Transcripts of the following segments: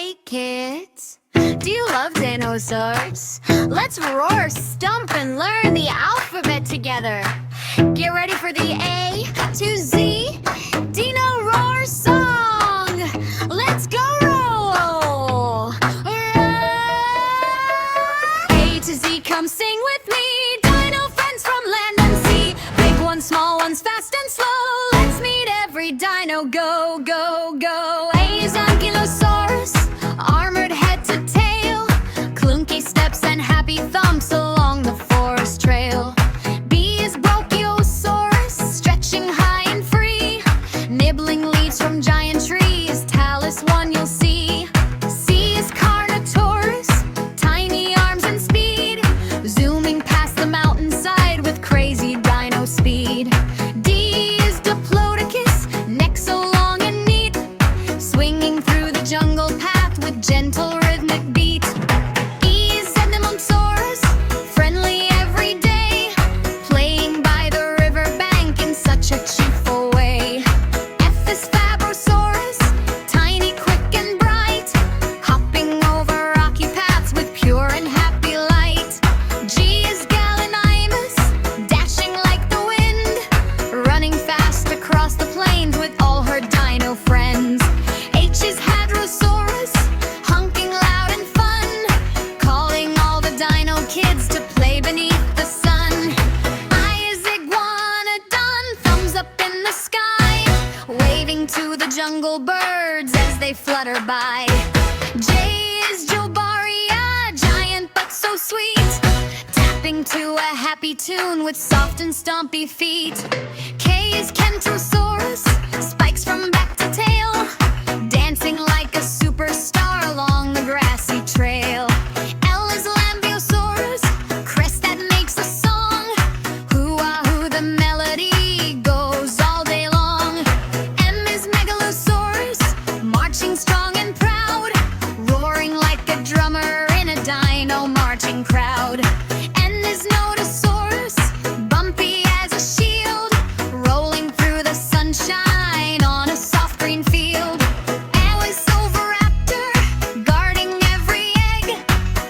Hey kids, do you love dinosaurs? Let's roar, stomp, and learn the alphabet together. Get ready for the A to Z Dinosaurs Song. Let's go roll. A to Z, come sing with me. Dino friends from land and sea. Big ones, small ones, fast and slow. Let's meet every dino. Go, go, go. A is Allosaurus, armored head to tail. Clunky steps and happy thumps along the forest trail. B is Brachiosaurus, stretching high and free. Nibbling leaves from giant trees. Talus one you'll see. C is Carnotaurus, tiny arms and speed. Zooming past the mountainside with crazy dino speed. D is Diplodocus, neck so long and neat. Swinging through the jungle path with gentle rhythmic beat. E is Zephyrosaurus, friendly every day. Playing by the river bank in such a cheerful way. F is Fabrosaurus, tiny, quick and bright. Hopping over rocky paths with pure and happy light. G is Gallimimus, dashing like the wind. Running fast across the plains with all her dino friends. H is Hadrosaurus, honking loud and fun. Calling all the dino kids to play beneath the sun. I is Iguanodon, thumbs up in the sky. Waving to the jungle birds as they flutter by. J is Jobaria, giant but so sweet. Tapping to a happy tune with soft and stompy feet. K is Kentrosaurus, spikes from back to tail. Dancing like a superstar along the grassy trail. L is Lambeosaurus, crest that makes a song. Hoo-ah-hoo, the melody goes all day long. M is Megalosaurus, marching strong and proud. Roaring like a drummer in a dino marching crowd. N is Nodosaurus, bumpy as a shield. Rolling through the sunshine on a soft green field. O is Oviraptor, guarding every egg.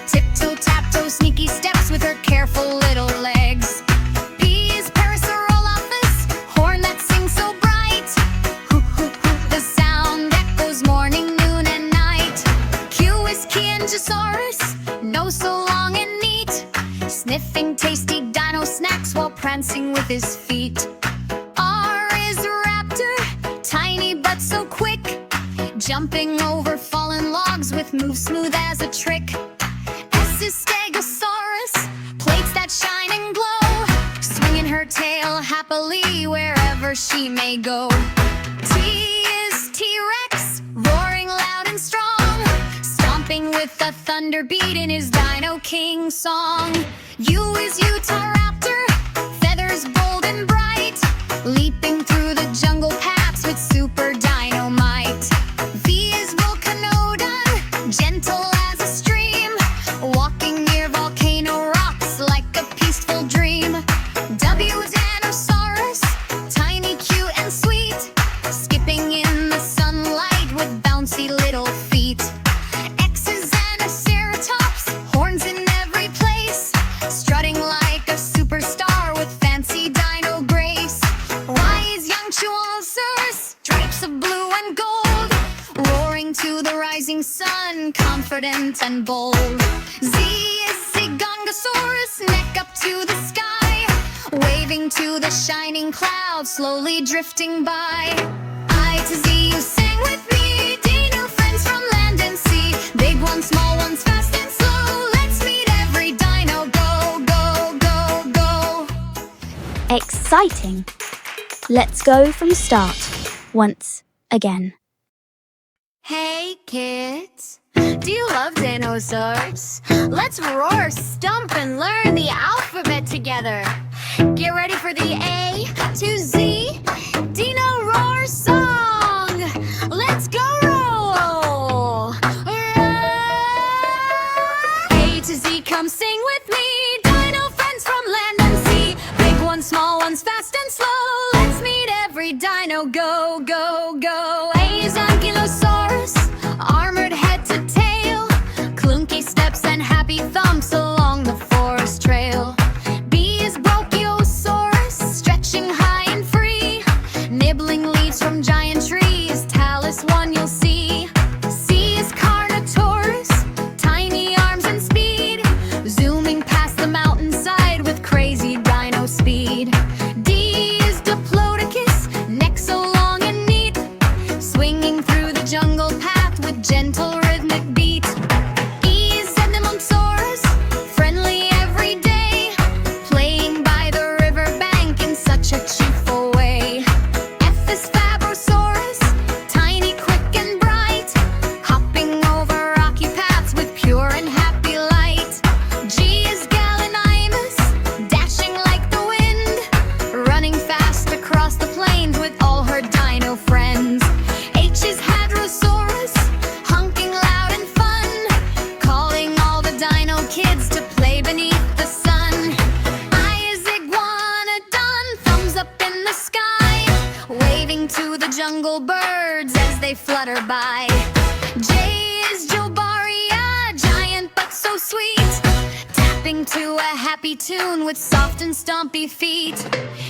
Tiptoe, tap-toe, sneaky steps with her careful little legs. P is Parasaurolophus, horn that sings so bright. Hoo-hoo-hoo, the sound echoes morning, noon, and night. Q is Kiangosaurus, nose so long and neat. Sniffing tasty dino snacks while prancing with his feet. R is Raptor, tiny but so quick. Jumping over fallen logs with moves smooth as a trick. S is Stegosaurus, plates that shine and glow. Swinging her tail happily wherever she may go. T is T-Rex, roaring loud and strong. Stomping with a thunder beat in his Dino King song. U is Utahraptor, feathers bold and bright. Leaping through the jungle paths with super dynamite. V is Volcanodon, gentle as a stream. Walking near volcano rocks like a peaceful dream. W is Dinosaurus, tiny, cute, and sweet. Skipping in the sunlight with bouncy little feet. X is Anaceratops, horns in every place. Strutting like a superstar with fancy dino grace. Y is Young Allosaurus, stripes of blue and gold. Roaring to the rising sun, confident and bold. Z is Zigongosaurus, neck up to the sky. Waving to the shining clouds, slowly drifting by. I to Z, you sing with me. Dino friends from land and sea. Big ones, small ones, fast and slow. Let's meet every dino. Go, go, go, go. Exciting! Let's go from start once again. Hey kids, do you love dinosaurs? Let's roar, stomp, and learn the alphabet together. Get ready for the A to Z Dinosaurs Song. Let's go roll. A to Z, come sing with me. Dino friends from land and sea. Big ones, small ones, fast and slow. Let's meet every dino. Go, go, go. A is Ankylosaurus, armored head to gentle rhythmic beat. E is Allosaurus, friendly every day, playing by the riverbank in such a cheerful way. F is Zephyrosaurus, tiny, quick, and bright, hopping over rocky paths with pure and happy light. G is Gallimimus, dashing like the wind, running fast across the plains with all her dino friends. H is Hadrosaurus, honking loud and fun, calling all the dino kids to play beneath the sun. I is Iguanodon, thumbs up in the sky, waving to the jungle birds as they flutter by. J is Jobaria, giant but so sweet, tapping to a happy tune with soft and stompy feet.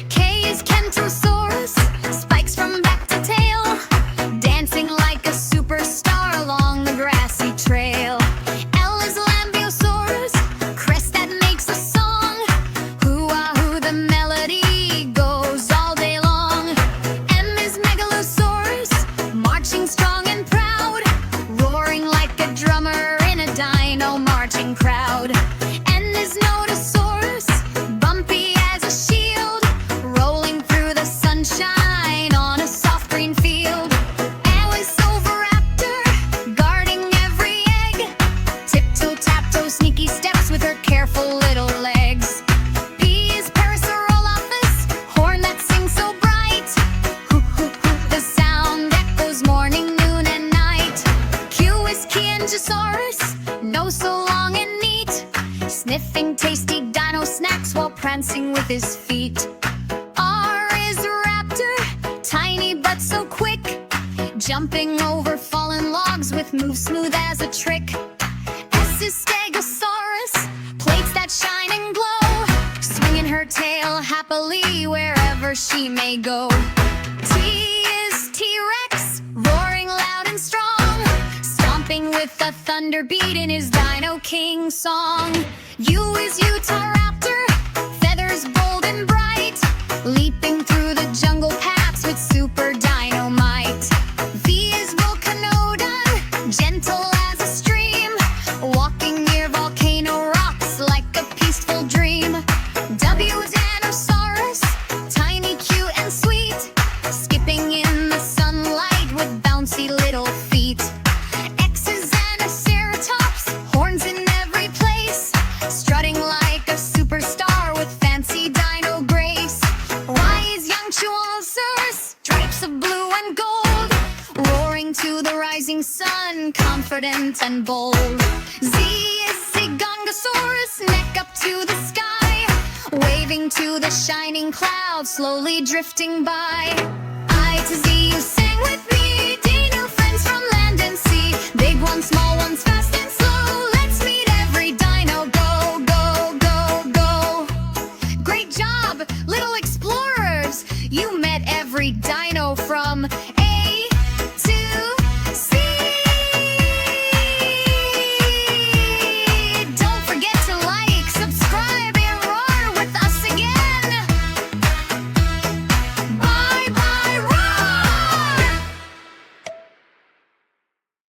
K is Kentrosaurus, spikes from back to tail, dancing like a superstar along the grassy trail. L is Lambeosaurus, crest that makes a song, hoo-ah-hoo, the melody goes all day long. M is Megalosaurus, marching strong and proud, roaring like a drummer in a dino marching crowd. N is Nodosaurus, bumpy as a shield, rolling through the sunshine on a soft green field. O is Oviraptor, guarding every egg, tiptoe, taptoe, sneaky steps with her careful little legs. P is Parasaurolophus, horn that sings so bright, hoo hoo hoo, the sound echoes morning, noon, and night. Q is Kiangosaurus, nose so long and neat, sniffing tasty dino snacks while prancing with his feet. R is Raptor, tiny but so quick, jumping over fallen logs with moves smooth as a trick. S is Stegosaurus, plates that shine and glow, swinging her tail happily wherever she may go. T is T-Rex, roaring loud and strong, stomping with a thunder beat in his Dino King song. U is Utahraptor, feathers bold and bright, leaping through the jungle paths with super dynamite. V is Volcanodon, gentle as a stream, walking near volcano rocks like a peaceful dream. W is Dinosaurus, tiny, cute, and sweet, skipping in the sunlight with bouncy little feet. X is Anaceratops, horns in every place, strutting like a superstar with fancy dino grace. Y is young Allosaurus, stripes of blue and gold, roaring to the rising sun, confident and bold. Z is Zygongosaurus, neck up to the sky, waving to the shining clouds, slowly drifting by. I to Z, you